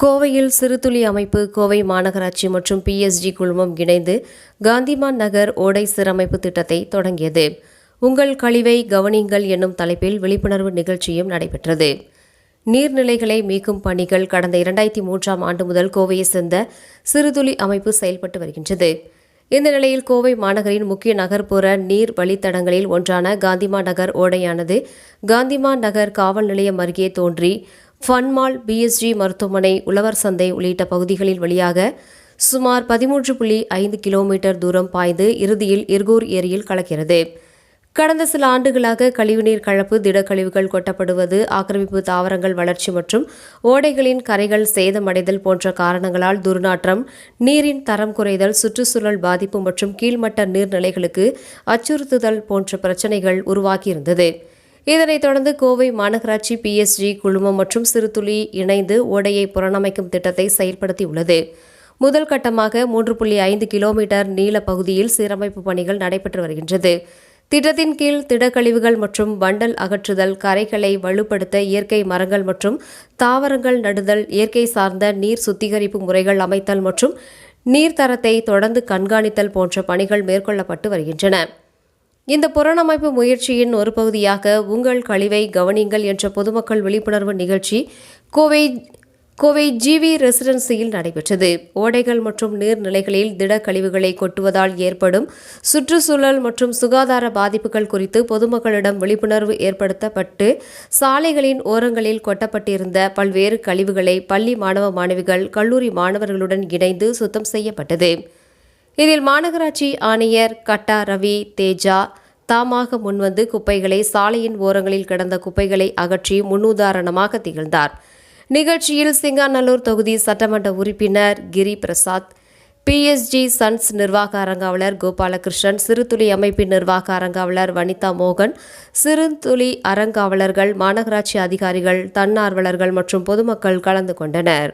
கோவையில் சிறுதுளி அமைப்பு கோவை மாநகராட்சி மற்றும் PSG குழுமம் இணைந்து காந்திமான் நகர் ஓடை சீரமைப்பு திட்டத்தை தொடங்கியது. உங்கள் கழிவை கவனியுங்கள் என்னும் தலைப்பில் விழிப்புணர்வு நிகழ்ச்சியும் நடைபெற்றது. நீர்நிலைகளை மீட்கும் பணிகள் கடந்த 2003ஆம் ஆண்டு முதல் கோவையை சேர்ந்த சிறுதுளி அமைப்பு செயல்பட்டு வருகின்றது. இந்த நிலையில் கோவை மாநகரின் முக்கிய நகர்ப்புற நீர் வழித்தடங்களில் ஒன்றான காந்திமான் நகர் ஓடையானது காந்திமான் நகர் காவல் நிலையம் அருகே தோன்றி ஃபன்மால், PSG மருத்துவமனை, உழவர் சந்தை உள்ளிட்ட பகுதிகளில் வழியாக சுமார் 13.5 கிலோமீட்டர் தூரம் பாய்ந்து இறுதியில் இர்கூர் ஏரியில் கலக்கிறது. கடந்த சில ஆண்டுகளாக கழிவுநீர் கலப்பு, திடக்கழிவுகள் கொட்டப்படுவது, ஆக்கிரமிப்பு, தாவரங்கள் வளர்ச்சி மற்றும் ஓடைகளின் கரைகள் சேதமடைதல் போன்ற காரணங்களால் துர்நாற்றம், நீரின் தரம் குறைதல், சுற்றுச்சூழல் பாதிப்பு மற்றும் கீழ்மட்ட நீர்நிலைகளுக்கு அச்சுறுத்துதல் போன்ற பிரச்சினைகள் உருவாகியிருந்தது. இதனைத் தொடர்ந்து கோவை மாநகராட்சி, PSG குழுமம் மற்றும் சிறுதுளி இணைந்து ஓடையை புனரமைக்கும் திட்டத்தை செயல்படுத்தியுள்ளது. முதல் கட்டமாக 3.5 கிலோமீட்டர் நீள பகுதியில் சீரமைப்பு பணிகள் நடைபெற்று வருகின்றது. திட்டத்தின் கீழ் திடக்கழிவுகள் மற்றும் வண்டல் அகற்றுதல், கரைகளை வலுப்படுத்த இயற்கை மரங்கள் மற்றும் தாவரங்கள் நடுதல், இயற்கை சார்ந்த நீர் சுத்திகரிப்பு முறைகள் அமைத்தல் மற்றும் நீர்த்தரத்தை தொடர்ந்து கண்காணித்தல் போன்ற பணிகள் மேற்கொள்ளப்பட்டு வருகின்றன. இந்த புனரமைப்பு முயற்சியின் ஒரு பகுதியாக உங்கள் கழிவை கவனியுங்கள் என்ற பொதுமக்கள் விழிப்புணர்வு நிகழ்ச்சி கோவை GV ரெசிடென்சியில் நடைபெற்றது. ஓடைகள் மற்றும் நீர்நிலைகளில் திடக்கழிவுகளை கொட்டுவதால் ஏற்படும் சுற்றுச்சூழல் மற்றும் சுகாதார பாதிப்புகள் குறித்து பொதுமக்களிடம் விழிப்புணர்வு ஏற்படுத்தப்பட்டு சாலைகளின் ஓரங்களில் கொட்டப்பட்டிருந்த பல்வேறு கழிவுகளை பள்ளி மாணவ மாணவிகள், கல்லூரி மாணவர்களுடன் இணைந்து சுத்தம் செய்யப்பட்டது. இதில் மாநகராட்சி ஆணையர் கட்டா ரவி தேஜா தாமாக முன்வந்து குப்பைகளை, சாலையின் ஓரங்களில் கிடந்த குப்பைகளை அகற்றி முன்னுதாரணமாக திகழ்ந்தார். நிகழ்ச்சியில் சிங்காநல்லூர் தொகுதி சட்டமன்ற உறுப்பினர் கிரி பிரசாத், PSG சன்ஸ் நிர்வாக அரங்காவலர் கோபாலகிருஷ்ணன், சிறுதுளி அமைப்பின் நிர்வாக அரங்காவலர் வனிதா மோகன், சிறுதுளி அரங்காவலர்கள், மாநகராட்சி அதிகாரிகள், தன்னார்வலர்கள் மற்றும் பொதுமக்கள் கலந்து கொண்டனர்.